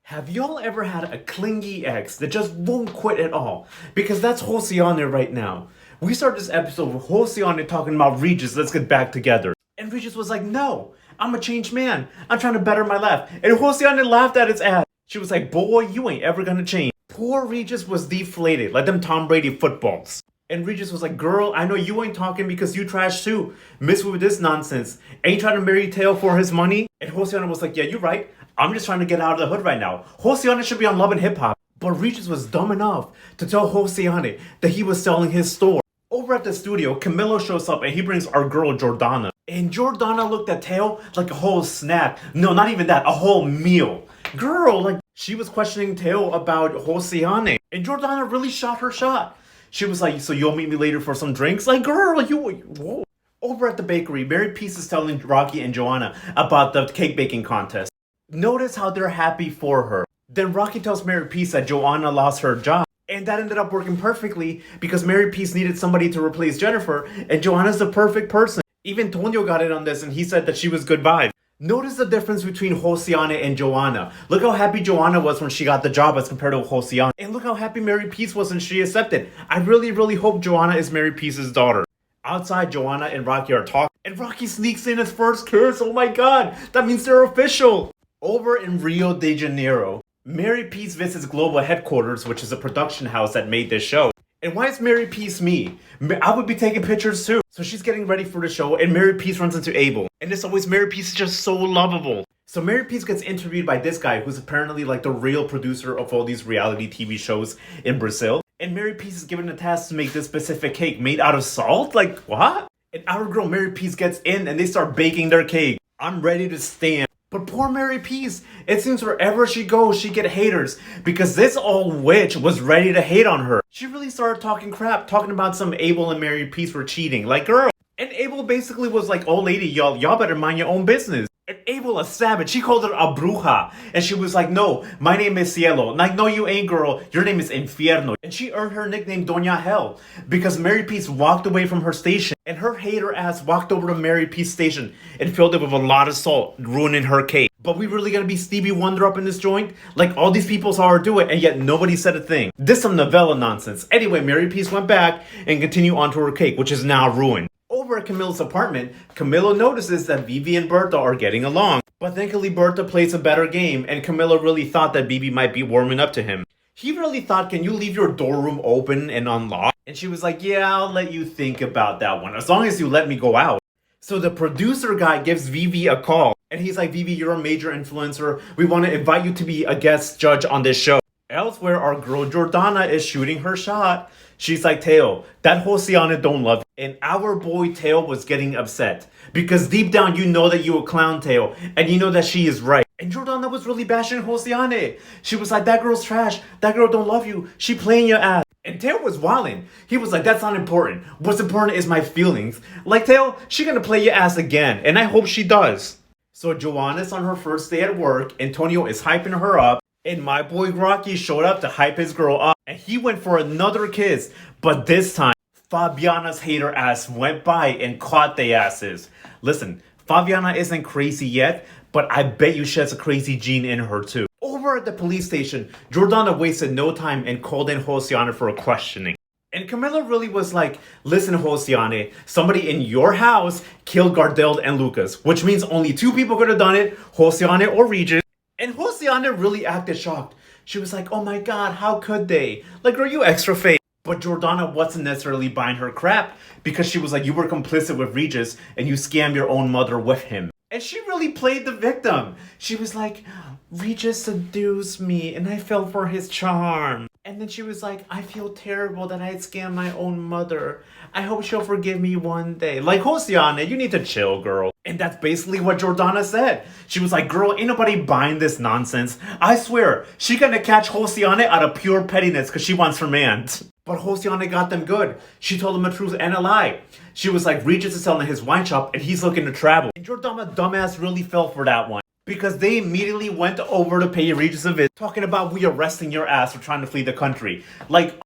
Have y'all ever had a clingy ex that just won't quit at all? Because that's Josiane right now. We started this episode with Josiane talking about Regis, let's get back together. And Regis was like, no, I'm a changed man. I'm trying to better my life. And Josiane laughed at his ass. She was like, boy, you ain't ever gonna change. Poor Regis was deflated, like them Tom Brady footballs. And Regis was like, girl, I know you ain't talking because you trash too. Miss with this nonsense. Ain't trying to marry Teo for his money? And Josiane was like, yeah, you're right. I'm just trying to get out of the hood right now. Josiane should be on Love and Hip Hop. But Regis was dumb enough to tell Josiane that he was selling his store. Over at the studio, Camilo shows up and he brings our girl Jordana. And Jordana looked at Teo like a whole snack. No, not even that, a whole meal. Girl, like, she was questioning Teo about Josiane. And Jordana really shot her shot. She was like, so you'll meet me later for some drinks? Like, girl, whoa. Over at the bakery, Mary Peace is telling Rocky and Joana about the cake baking contest. Notice how they're happy for her. Then Rocky tells Mary Peace that Joana lost her job. And that ended up working perfectly because Mary Peace needed somebody to replace Jennifer. And Joanna's the perfect person. Even Tonio got in on this and he said that she was good vibes. Notice the difference between Josiane and Joana. Look how happy Joana was when she got the job as compared to Josiane. And look how happy Mary Peace was when she accepted. I really hope Joana is Mary Peace's daughter. Outside, Joana and Rocky are talking. And Rocky sneaks in his first kiss. Oh my god. That means they're official. Over in Rio de Janeiro, Mary Peace visits Global Headquarters, which is a production house that made this show. And why is Mary Peace me? I would be taking pictures too. So she's getting ready for the show and Mary Peace runs into Abel. And as always, Mary Peace is just so lovable. So Mary Peace gets interviewed by this guy who's apparently like the real producer of all these reality TV shows in Brazil. And Mary Peace is given the task to make this specific cake made out of salt? Like, what? And our girl Mary Peace gets in and they start baking their cake. I'm ready to stand. But poor Mary Peace, it seems wherever she goes, she get haters. Because this old witch was ready to hate on her. She really started talking crap, talking about some Abel and Mary Peace were cheating. Like, girl. And Abel basically was like, oh lady, y'all better mind your own business. And Abel, a savage, she called her a bruja. And she was like, no, my name is Cielo. Like, no, you ain't, girl. Your name is Infierno. And she earned her nickname Doña Hell. Because Mary Peace walked away from her station. And her hater ass walked over to Mary Peace station and filled it with a lot of salt, ruining her cake. But we really gonna be Stevie Wonder up in this joint? Like, all these people saw her do it, and yet nobody said a thing. This some novella nonsense. Anyway, Mary Peace went back and continued onto her cake, which is now ruined. Over at Camilo's apartment, Camilo notices that Vivi and Berta are getting along. But thankfully Berta plays a better game, and Camilo really thought that Vivi might be warming up to him. He really thought, can you leave your door room open and unlocked? And she was like, yeah, I'll let you think about that one, as long as you let me go out. So the producer guy gives Vivi a call. And he's like, Vivi, you're a major influencer. We want to invite you to be a guest judge on this show. Elsewhere, our girl Jordana is shooting her shot. She's like, Teo, that Josiane don't love you. And our boy Teo was getting upset. Because deep down, you know that you a clown, Teo. And you know that she is right. And Jordana was really bashing Josiane. She was like, that girl's trash. That girl don't love you. She playing your ass. And Teo was wildin'. He was like, that's not important. What's important is my feelings. Like, Teo, she gonna play your ass again. And I hope she does. So Joana's on her first day at work. Antonio is hyping her up. And my boy Rocky showed up to hype his girl up. And he went for another kiss. But this time, Fabiana's hater ass went by and caught their asses. Listen, Fabiana isn't crazy yet, but I bet you she has a crazy gene in her too. Over at the police station, Jordana wasted no time and called in Josiane for a questioning. And Camilo really was like, listen, Josiane, somebody in your house killed Gardel and Lucas, which means only two people could have done it, Josiane or Regis. And Josiane really acted shocked. She was like, oh my god, how could they? Like, are you extra fake? But Jordana wasn't necessarily buying her crap because she was like, you were complicit with Regis and you scammed your own mother with him. And she really played the victim. She was like, Regis seduced me and I fell for his charm. And then she was like, I feel terrible that I scammed my own mother. I hope she'll forgive me one day. Like, Josiane, you need to chill, girl. And that's basically what Jordana said. She was like, girl, ain't nobody buying this nonsense. I swear, she gonna catch Josiane out of pure pettiness because she wants her man. But Josiane got them good. She told them the truth and a lie. She was like, Regis is selling his wine shop and he's looking to travel. And Jordana dumbass really fell for that one. Because they immediately went over to pay Regis a visit, talking about we arresting your ass for trying to flee the country. Like,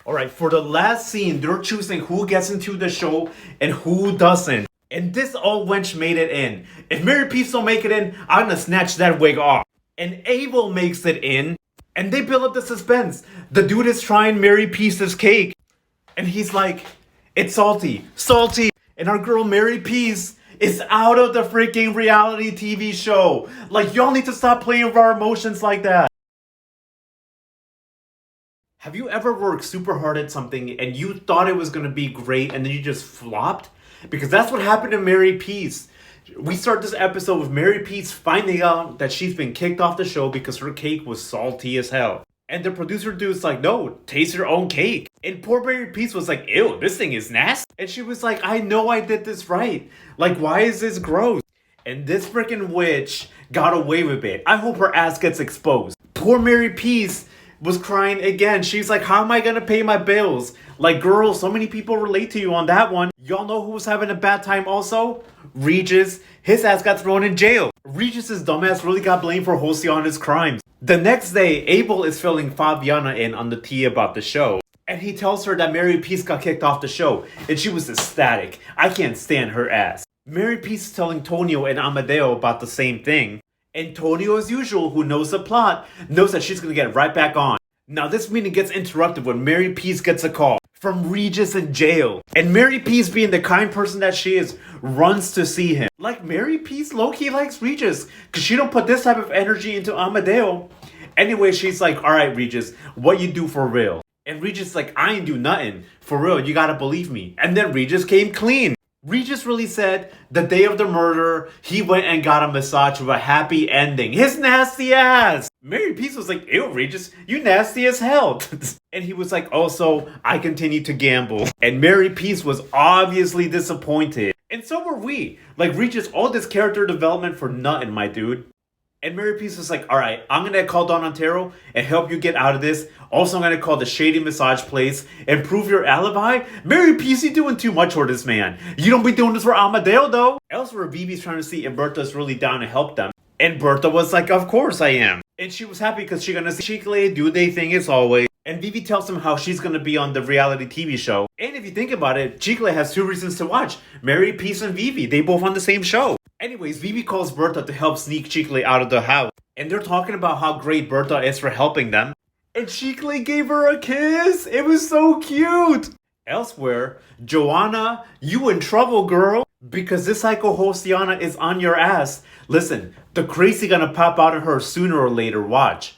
alright, for the last scene, they're choosing who gets into the show and who doesn't. And this old wench made it in. If Mary Peace don't make it in, I'm gonna snatch that wig off. And Abel makes it in, and they build up the suspense. The dude is trying Mary Peace's cake, and he's like, it's salty, salty. And our girl Mary Peace is out of the freaking reality TV show. Like, y'all need to stop playing with our emotions like that. Have you ever worked super hard at something and you thought it was going to be great and then you just flopped? Because that's what happened to Mary Peace. We start this episode with Mary Peace finding out that she's been kicked off the show because her cake was salty as hell. And the producer dude's like, no, taste your own cake. And poor Mary Peace was like, ew, this thing is nasty. And she was like, I know I did this right. Like, why is this gross? And this freaking witch got away with it. I hope her ass gets exposed. Poor Mary Peace was crying again. She's like, how am I gonna pay my bills? Like, girl, so many people relate to you on that one. Y'all know who was having a bad time also? Regis. His ass got thrown in jail. Regis's dumbass really got blamed for Josiane's crimes. The next day, Abel is filling Fabiana in on the tea about the show. And he tells her that Mary Peace got kicked off the show. And she was ecstatic. I can't stand her ass. Mary Peace is telling Tonio and Amadeo about the same thing. And Tonio, as usual, who knows the plot, knows that she's gonna get right back on. Now this meeting gets interrupted when Mary Peace gets a call from Regis in jail. And Mary Peace, being the kind person that she is, runs to see him. Like, Mary Peace low-key likes Regis, because she don't put this type of energy into Amadeo. Anyway, she's like, alright Regis, what you do for real? And Regis like, I ain't do nothing. For real, you gotta believe me. And then Regis came clean. Regis really said the day of the murder, he went and got a massage with a happy ending. His nasty ass! Mary Peace was like, ew, Regis, you nasty as hell. And he was like, also, I continue to gamble. And Mary Peace was obviously disappointed. And so were we. Like, Regis, all this character development for nothing, my dude. And Mary Peace was like, alright, I'm gonna call Don Antero and help you get out of this. Also, I'm gonna call the shady massage place and prove your alibi. Mary Peace, you doing too much for this man. You don't be doing this for Amadeo, though. Elsewhere, Vivi's trying to see if Berta's really down to help them. And Berta was like, of course I am. And she was happy because she's gonna see Chicle do their thing as always. And Vivi tells him how she's gonna be on the reality TV show. And if you think about it, Chicle has two reasons to watch. Mary Peace and Vivi, they both on the same show. Anyways, Vivi calls Berta to help sneak Chicle out of the house. And they're talking about how great Berta is for helping them. And Chicle gave her a kiss. It was so cute. Elsewhere, Joana, you in trouble, girl. Because this psycho Josiane is on your ass. Listen, the crazy gonna pop out of her sooner or later, watch.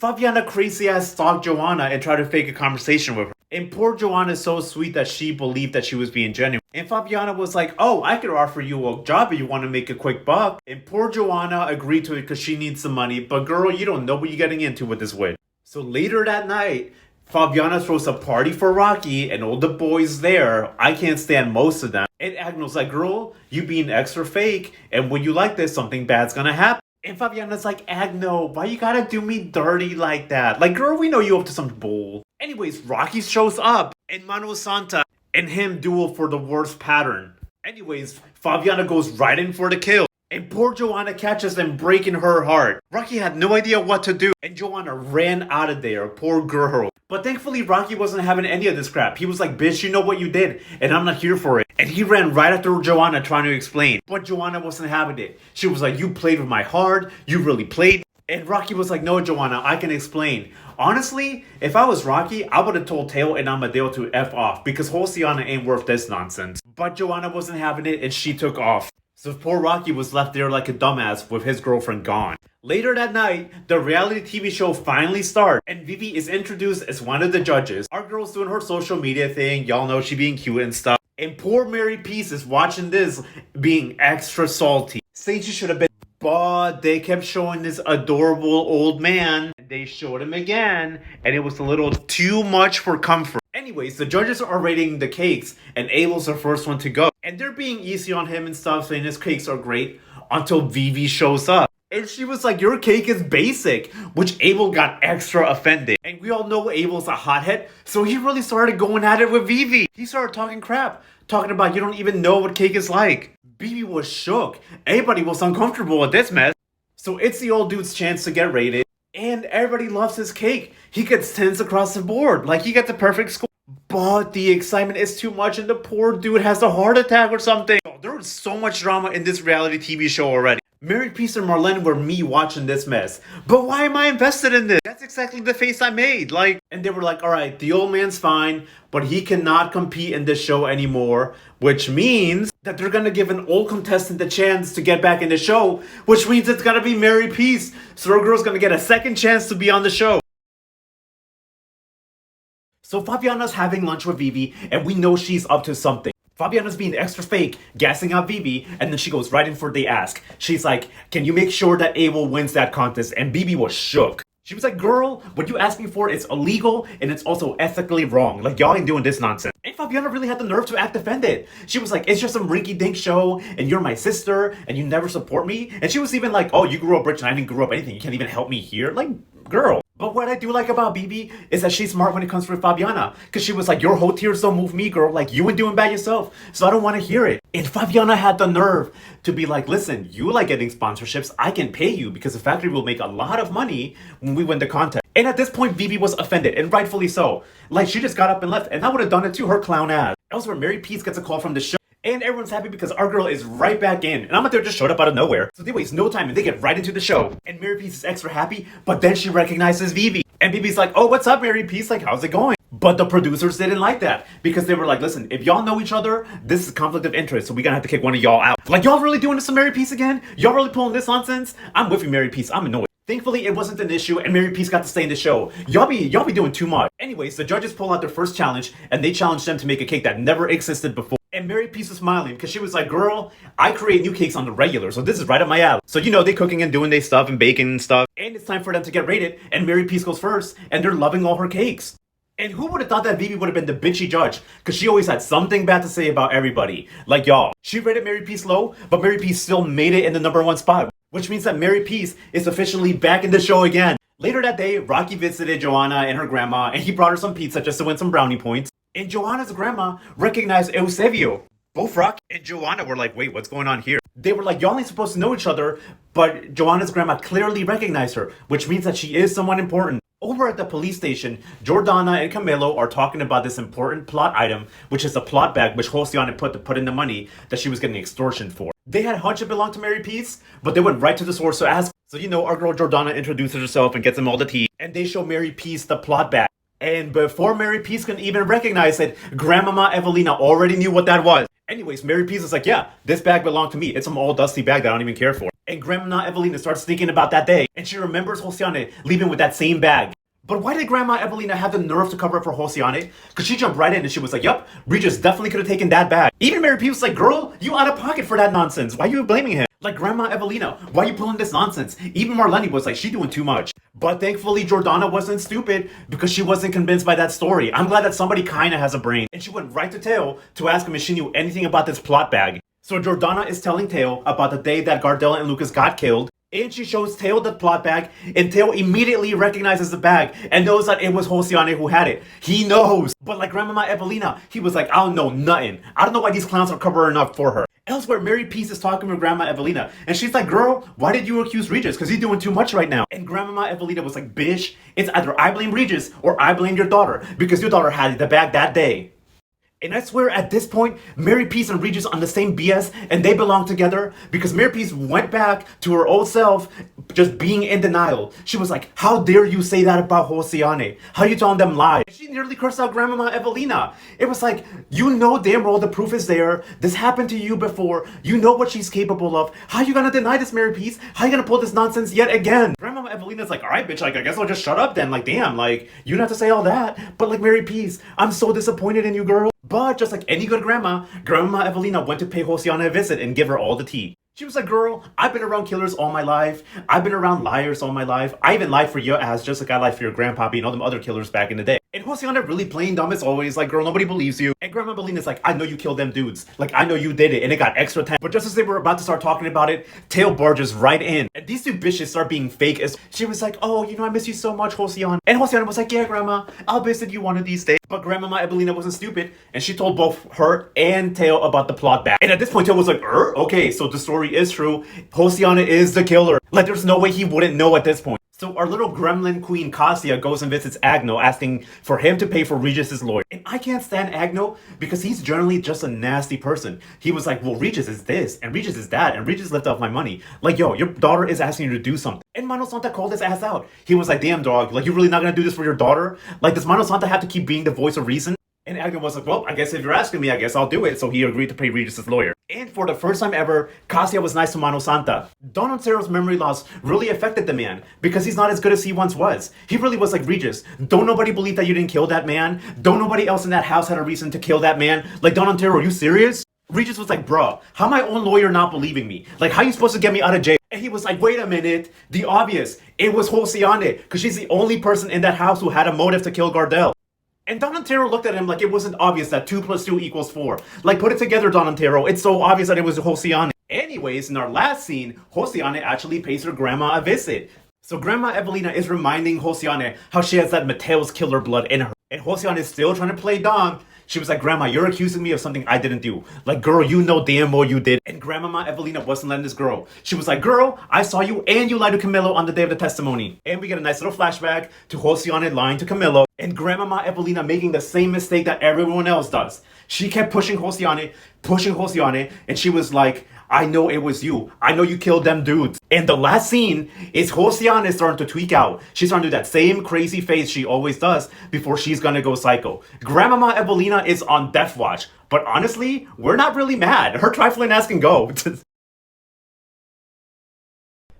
Fabiana crazy ass stalked Joana and tried to fake a conversation with her. And poor Joana is so sweet that she believed that she was being genuine. And Fabiana was like, oh, I could offer you a job if you want to make a quick buck. And poor Joana agreed to it because she needs some money. But girl, you don't know what you're getting into with this witch. So later that night, Fabiana throws a party for Rocky and all the boys there. I can't stand most of them. And Agno's like, girl, you being extra fake. And when you like this, something bad's gonna happen. And Fabiana's like, Agno, why you gotta do me dirty like that? Like, girl, we know you up to some bull. Anyways, Rocky shows up. And Mano Santa and him duel for the worst pattern. Anyways, Fabiana goes right in for the kill. And poor Joana catches them, breaking her heart. Rocky had no idea what to do. And Joana ran out of there, poor girl. But thankfully, Rocky wasn't having any of this crap. He was like, bitch, you know what you did, and I'm not here for it. And he ran right after Joana trying to explain. But Joana wasn't having it. She was like, you played with my heart. You really played. And Rocky was like, no, Joana, I can explain. Honestly, if I was Rocky, I would have told Teo and Amadeo to F off. Because Josiane ain't worth this nonsense. But Joana wasn't having it, and she took off. So poor Rocky was left there like a dumbass with his girlfriend gone. Later that night, the reality TV show finally starts, and Vivi is introduced as one of the judges. Our girl's doing her social media thing, y'all know she being cute and stuff. And poor Mary Peace is watching this being extra salty. Saying she should have been, but they kept showing this adorable old man. They showed him again, and it was a little too much for comfort. Anyways, the judges are rating the cakes, and Abel's the first one to go. And they're being easy on him and stuff, saying his cakes are great, until Vivi shows up. And she was like, your cake is basic, which Abel got extra offended. And we all know Abel's a hothead, so he really started going at it with Vivi. He started talking crap, talking about you don't even know what cake is like. Vivi was shook. Everybody was uncomfortable with this mess. So it's the old dude's chance to get rated. And everybody loves his cake. He gets 10s across the board. Like, he gets a perfect score. But the excitement is too much and the poor dude has a heart attack or something. There was so much drama in this reality TV show already. Mary Peace and Marlene were me watching this mess. But why am I invested in this? That's exactly the face I made. Like, and they were like, alright, the old man's fine, but he cannot compete in this show anymore. Which means that they're gonna give an old contestant the chance to get back in the show. Which means it's gonna be Mary Peace. So our girl's gonna get a second chance to be on the show. So Fabiana's having lunch with Vivi, and we know she's up to something. Fabiana's being extra fake, gassing out Vivi, and then she goes right in for the ask. She's like, can you make sure that Abel wins that contest? And Vivi was shook. She was like, girl, what you asking for is illegal, and it's also ethically wrong. Like, y'all ain't doing this nonsense. And Fabiana really had the nerve to act offended. She was like, it's just some rinky-dink show, and you're my sister, and you never support me. And she was even like, oh, you grew up rich, and I didn't grow up anything. You can't even help me here. Like, girl. But what I do like about Vivi is that she's smart when it comes to Fabiana. Because she was like, your whole tears don't move me, girl. Like, you ain't doing bad yourself. So I don't want to hear it. And Fabiana had the nerve to be like, listen, you like getting sponsorships. I can pay you because the factory will make a lot of money when we win the contest. And at this point, Vivi was offended, and rightfully so. Like, she just got up and left, and I would have done it to her clown ass. Elsewhere, Mary Peace gets a call from the show. And everyone's happy because our girl is right back in. And I'm out there just showed up out of nowhere. So they waste no time and they get right into the show. And Mary Peace is extra happy, but then she recognizes Vivi. And Vivi's like, oh, what's up, Mary Peace? Like, how's it going? But the producers didn't like that. Because they were like, listen, if y'all know each other, this is conflict of interest. So we're gonna have to kick one of y'all out. Like, y'all really doing this to Mary Peace again? Y'all really pulling this nonsense? I'm with you, Mary Peace. I'm annoyed. Thankfully, it wasn't an issue, and Mary Peace got to stay in the show. Y'all be doing too much. Anyways, the judges pull out their first challenge, and they challenged them to make a cake that never existed before. And Mary Peace was smiling because she was like, girl, I create new cakes on the regular, so this is right up my alley. So, you know, they cooking and doing their stuff and baking and stuff. And it's time for them to get rated, and Mary Peace goes first, and they're loving all her cakes. And who would have thought that Vivi would have been the bitchy judge? Because she always had something bad to say about everybody. Like y'all. She rated Mary Peace low, but Mary Peace still made it in the #1 spot. Which means that Mary Peace is officially back in the show again. Later that day, Rocky visited Joana and her grandma, and he brought her some pizza just to win some brownie points. And Joana's grandma recognized Eusebio. Both Rocky and Joana were like, wait, what's going on here? They were like, y'all ain't supposed to know each other, but Joana's grandma clearly recognized her, which means that she is someone important. Over at the police station, Jordana and Camilo are talking about this important plot item, which is a plot bag which Josiane put in the money that she was getting extortion for. They had a hunch it belonged to Mary Peace, but they went right to the source to ask. So, you know, our girl Jordana introduces herself and gets them all the tea, and they show Mary Peace the plot bag. And before Mary Peace can even recognize it, Grandmama Evelina already knew what that was. Anyways, Mary Peace is like, yeah, this bag belonged to me. It's some old dusty bag that I don't even care for. And Grandma Evelina starts thinking about that day, and she remembers Josiane leaving with that same bag. But why did Grandma Evelina have the nerve to cover up for Josiane? Because she jumped right in and she was like, yup, Regis definitely could have taken that bag. Even Mary Peace was like, girl, you out of pocket for that nonsense. Why are you blaming him? Like, Grandma Evelina, why are you pulling this nonsense? Even Marlene was like, she doing too much. But thankfully, Jordana wasn't stupid because she wasn't convinced by that story. I'm glad that somebody kinda has a brain. And she went right to Teo to ask him if she knew anything about this plot bag. So Jordana is telling Teo about the day that Gardella and Lucas got killed. And she shows Teo the plot bag, and Teo immediately recognizes the bag and knows that it was Josiane who had it. He knows. But like Grandmama Evelina, he was like, I don't know nothing. I don't know why these clowns are covering up for her. Elsewhere, Mary Peace is talking with Grandma Evelina, and she's like, girl, why did you accuse Regis? Because he's doing too much right now. And Grandmama Evelina was like, bitch, it's either I blame Regis or I blame your daughter, because your daughter had the bag that day. And I swear at this point, Mary Peace and Regis on the same BS, and they belong together because Mary Peace went back to her old self, just being in denial. She was like, how dare you say that about Josiane? How you telling them lies? She nearly cursed out Grandmama Evelina. It was like, you know damn well the proof is there. This happened to you before. You know what she's capable of. How you gonna deny this, Mary Peace? How you gonna pull this nonsense yet again? Grandmama Evelina's like, all right, bitch, like, I guess I'll just shut up then. Like, damn, like, you don't have to say all that. But like, Mary Peace, I'm so disappointed in you, girl. But just like any good grandma, Grandma Evelina went to pay Josiane a visit and give her all the tea. She was like, girl, I've been around killers all my life. I've been around liars all my life. I even lied for your ass just like I lied for your grandpappy and all them other killers back in the day. And Josiane really playing dumb as always, like, girl, nobody believes you. And Grandma Evelina's like, I know you killed them dudes. Like, I know you did it, and it got extra tense. But just as they were about to start talking about it, Teo barges right in. And these two bitches start being fake as she was like, oh, you know, I miss you so much, Josiane. And Josiane was like, yeah, Grandma, I'll visit you one of these days. But Grandmama Evelina wasn't stupid, and she told both her and Teo about the plot back. And at this point, Teo was like, okay, so the story is true. Josiane is the killer. Like, there's no way he wouldn't know at this point. So our little gremlin queen Cassia goes and visits Agno, asking for him to pay for Regis's lawyer. And I can't stand Agno because he's generally just a nasty person. He was like, well, Regis is this, and Regis is that, and Regis left off my money. Like, yo, your daughter is asking you to do something. And Mano Santa called his ass out. He was like, damn dog, like, you're really not gonna do this for your daughter? Like, does Mano Santa have to keep being the voice of reason? And Agno was like, well, I guess if you're asking me, I guess I'll do it. So he agreed to pay Regis's lawyer. And for the first time ever, Cassia was nice to Mano Santa. Don Ontaro's memory loss really affected the man because he's not as good as he once was. He really was like, Regis, don't nobody believe that you didn't kill that man? Don't nobody else in that house had a reason to kill that man? Like, Don Ontaro, are you serious? Regis was like, bruh, how my own lawyer not believing me? Like, how you supposed to get me out of jail? And he was like, wait a minute, the obvious. It was Josiane, because she's the only person in that house who had a motive to kill Gardel. And Don Ontaro looked at him like it wasn't obvious that 2 + 2 = 4. Like, put it together, Don Ontaro. It's so obvious that it was Josiane. Anyways, in our last scene, Josiane actually pays her grandma a visit. So Grandma Evelina is reminding Josiane how she has that Mateo's killer blood in her. And Josiane is still trying to play dumb. She was like, Grandma, you're accusing me of something I didn't do. Like, girl, you know damn well you did. And Grandmama Evelina wasn't letting this girl. She was like, girl, I saw you and you lied to Camilo on the day of the testimony. And we get a nice little flashback to Josiane lying to Camilo. And Grandmama Evelina making the same mistake that everyone else does. She kept pushing Josiane, and she was like, I know it was you. I know you killed them dudes. And the last scene is Josiane starting to tweak out. She's starting to do that same crazy face she always does before she's gonna go psycho. Grandmama Evelina is on death watch. But honestly, we're not really mad. Her trifling ass can go.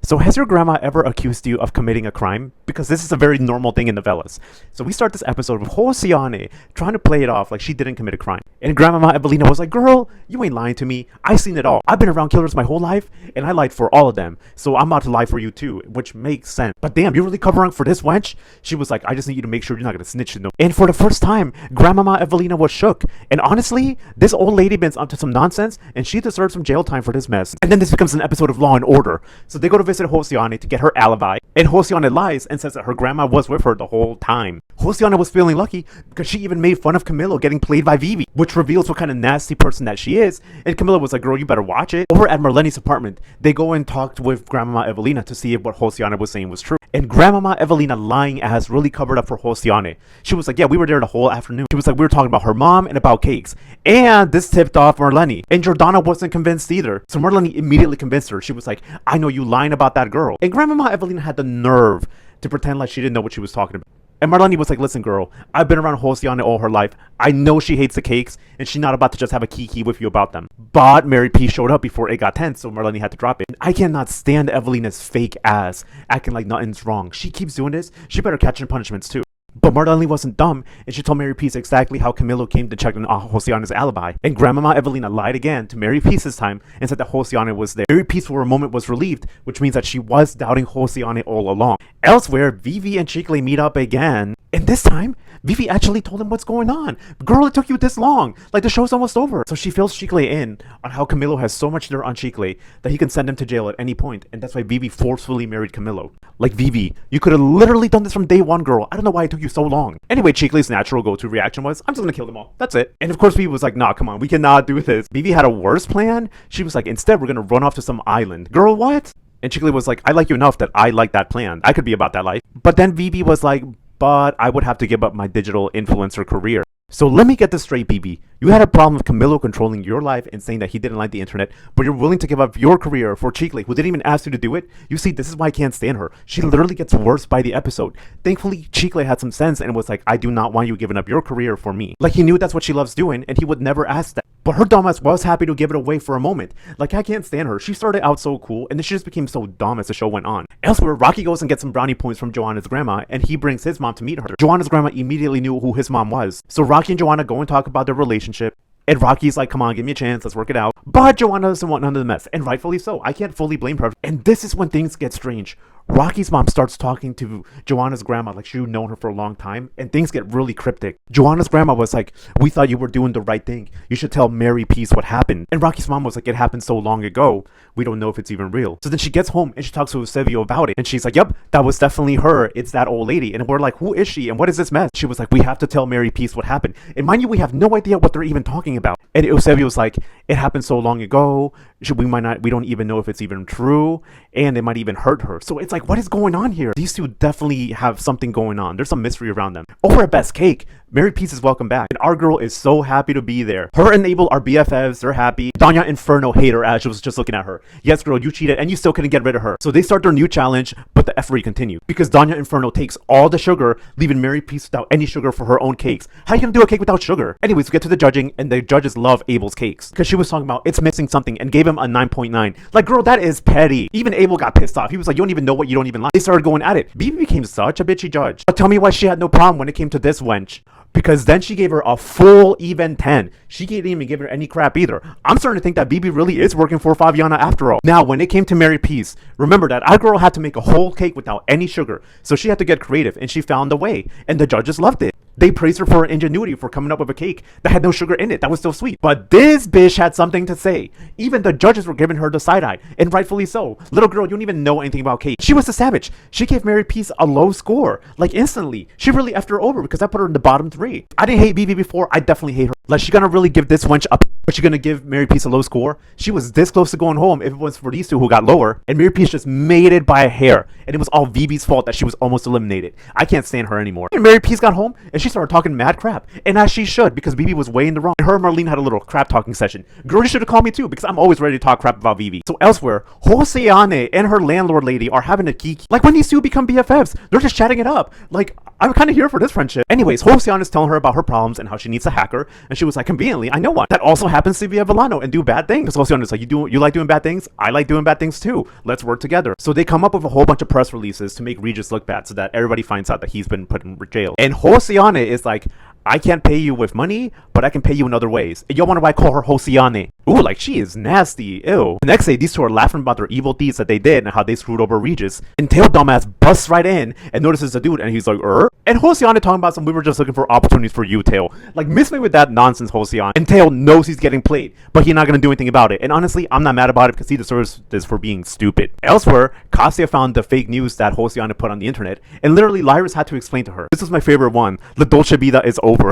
So has your grandma ever accused you of committing a crime? Because this is a very normal thing in novellas. So we start this episode with Josiane trying to play it off like she didn't commit a crime. And Grandmama Evelina was like, girl, you ain't lying to me. I seen it all. I've been around killers my whole life, and I lied for all of them. So I'm about to lie for you too, which makes sense. But damn, you're really covering for this wench? She was like, I just need you to make sure you're not gonna snitch to no. And for the first time, Grandmama Evelina was shook. And honestly, this old lady been up to some nonsense, and she deserves some jail time for this mess. And then this becomes an episode of Law and Order. So they go to visit Josiane to get her alibi, and Josiane lies and says that her grandma was with her the whole time. Josiane was feeling lucky because she even made fun of Camilo getting played by Vivi, which reveals what kind of nasty person that she is. And Camilo was like, girl, you better watch it. Over at Marlene's apartment, they go and talked with Grandmama Evelina to see if what Josiane was saying was true. And Grandmama Evelina lying ass really covered up for Josiane. She was like, yeah, we were there the whole afternoon. She was like, we were talking about her mom and about cakes. And this tipped off Marlene. And Jordana wasn't convinced either. So Marlene immediately convinced her. She was like, I know you lying about that girl. And Grandmama Evelina had the nerve to pretend like she didn't know what she was talking about. And Marlene was like, listen, girl, I've been around Josiane all her life. I know she hates the cakes, and she's not about to just have a kiki with you about them. But Mary P showed up before it got tense, so Marlene had to drop it. And I cannot stand Evelina's fake ass acting like nothing's wrong. She keeps doing this. She better catch her punishments too. But Marlene wasn't dumb, and she told Mary Peace exactly how Camilo came to check on Josiane's alibi. And Grandmama Evelina lied again to Mary Peace this time and said that Josiane was there. Mary Peace for a moment was relieved, which means that she was doubting Josiane all along. Elsewhere, Vivi and Chicle meet up again, and this time, Vivi actually told him what's going on. Girl, it took you this long. Like, the show's almost over. So she fills Chicle in on how Camilo has so much dirt on Chicle that he can send him to jail at any point, and that's why Vivi forcefully married Camilo. Like, Vivi, you could have literally done this from day one, girl. I don't know why it took you so long. Anyway, Chicle's natural go-to reaction was, I'm just gonna kill them all. That's it. And of course, Vivi was like, nah, come on, we cannot do this. Vivi had a worse plan. She was like, instead, we're gonna run off to some island. Girl, what? And Chicle was like, I like you enough that I like that plan. I could be about that life. But then Vivi was like, but I would have to give up my digital influencer career. So let me get this straight, BB. You had a problem with Camilo controlling your life and saying that he didn't like the internet, but you're willing to give up your career for Chicle, who didn't even ask you to do it? You see, this is why I can't stand her. She literally gets worse by the episode. Thankfully, Chicle had some sense and was like, I do not want you giving up your career for me. Like, he knew that's what she loves doing, and he would never ask that. But her dumbass was happy to give it away for a moment. Like, I can't stand her. She started out so cool, and then she just became so dumb as the show went on. Elsewhere, Rocky goes and gets some brownie points from Joanna's grandma, and he brings his mom to meet her. Joanna's grandma immediately knew who his mom was. So Rocky and Joanna go and talk about their relationship. And Rocky's like, come on, give me a chance, let's work it out. But Joanna doesn't want none of the mess, and rightfully so. I can't fully blame her. And this is when things get strange. Rocky's mom starts talking to Joanna's grandma like she'd known her for a long time, and things get really cryptic. Joanna's grandma was like, we thought you were doing the right thing. You should tell Mary Peace what happened. And Rocky's mom was like, it happened so long ago, we don't know if it's even real. So then she gets home and she talks to Eusebio about it, and she's like, yep, that was definitely her. It's that old lady. And we're like, who is she? And what is this mess? She was like, we have to tell Mary Peace what happened. And mind you, we have no idea what they're even talking about. And Eusebio was like, it happened so long ago. we don't even know if it's even true, and it might even hurt her. So it's like, what is going on here? These two definitely have something going on. There's some mystery around them. Over at Best Cake, Mary Peace is welcome back, and our girl is so happy to be there. Her and Abel are BFFs, they're happy. Doña Inferno hate her as she was just looking at her. Yes, girl, you cheated, and you still couldn't get rid of her. So they start their new challenge, but the effery continues. Because Doña Inferno takes all the sugar, leaving Mary Peace without any sugar for her own cakes. How are you gonna do a cake without sugar? Anyways, we get to the judging, and the judges love Abel's cakes. Because she was talking about it's missing something, and gave him a 9.9. Like, girl, that is petty. Even Abel got pissed off. He was like, you don't even know what you don't even like. They started going at it. Vivi became such a bitchy judge. But tell me why she had no problem when it came to this wench. Because then she gave her a full even 10. She didn't even give her any crap either. I'm starting to think that Vivi really is working for Fabiana after all. Now, when it came to Mary Peace, remember that our girl had to make a whole cake without any sugar. So she had to get creative, and she found a way. And the judges loved it. They praised her for her ingenuity for coming up with a cake that had no sugar in it. That was so sweet. But this bitch had something to say. Even the judges were giving her the side eye, and rightfully so. Little girl, you don't even know anything about cake. She was a savage. She gave Mary Peace a low score, like instantly. She really effed her over because I put her in the bottom 3. I didn't hate Vivi before. I definitely hate her. Like, she gonna really give this wench up? But she gonna give Mary Peace a low score? She was this close to going home if it was for these two who got lower. And Mary Peace just made it by a hair. And it was all Vivi's fault that she was almost eliminated. I can't stand her anymore. And Mary Peace got home and she started talking mad crap. And as she should, because Vivi was way in the wrong. And her and Marlene had a little crap talking session. Girl, you should have called me too, because I'm always ready to talk crap about Vivi. So elsewhere, Josiane and her landlord lady are having a geek. Like, when these two become BFFs, they're just chatting it up. Like, I'm kind of here for this friendship. Anyways, Josiane is telling her about her problems and how she needs a hacker. And she was like, conveniently, I know one. That also happens to be a Villano and do bad things. Because Josiane is like, you like doing bad things? I like doing bad things too. Let's work together. So they come up with a whole bunch of press releases to make Regis look bad so that everybody finds out that he's been put in jail. And Josiane is like, I can't pay you with money, but I can pay you in other ways. And y'all wonder why I call her Josiane. Ooh, like, she is nasty. Ew. The next day, these two are laughing about their evil deeds that they did and how they screwed over Regis. And Tail dumbass busts right in and notices the dude, and he's like, And Josiane talking about some, we were just looking for opportunities for you, Tail. Like, miss me with that nonsense, Josiane. And Tail knows he's getting played, but he's not gonna do anything about it. And honestly, I'm not mad about it because he deserves this for being stupid. Elsewhere, Cassia found the fake news that Josiane put on the internet, and literally Lyris had to explain to her. This was my favorite one. La Dolce Vida is over.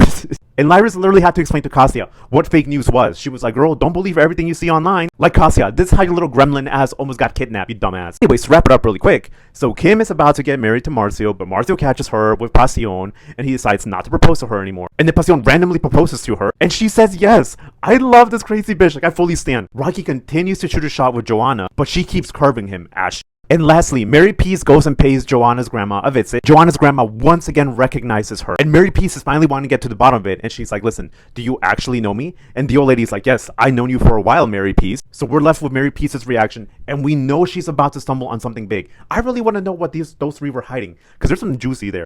And Lyris literally had to explain to Cassia what fake news was. She was like, girl, don't believe everything you see online. Like, Cassia, this is how your little gremlin ass almost got kidnapped, you dumbass. Anyways, to wrap it up really quick. So Kim is about to get married to Marcio, but Marcio catches her with Pasión, and he decides not to propose to her anymore. And then Pasión randomly proposes to her, and she says yes. I love this crazy bitch. Like, I fully stand. Rocky continues to shoot a shot with Joana, but she keeps curving him as And lastly, Mary Peace goes and pays Joanna's grandma a visit. Joanna's grandma once again recognizes her. And Mary Peace is finally wanting to get to the bottom of it. And she's like, listen, do you actually know me? And the old lady's like, yes, I've known you for a while, Mary Peace. So we're left with Mary Peace's reaction. And we know she's about to stumble on something big. I really want to know what those three were hiding, because there's something juicy there.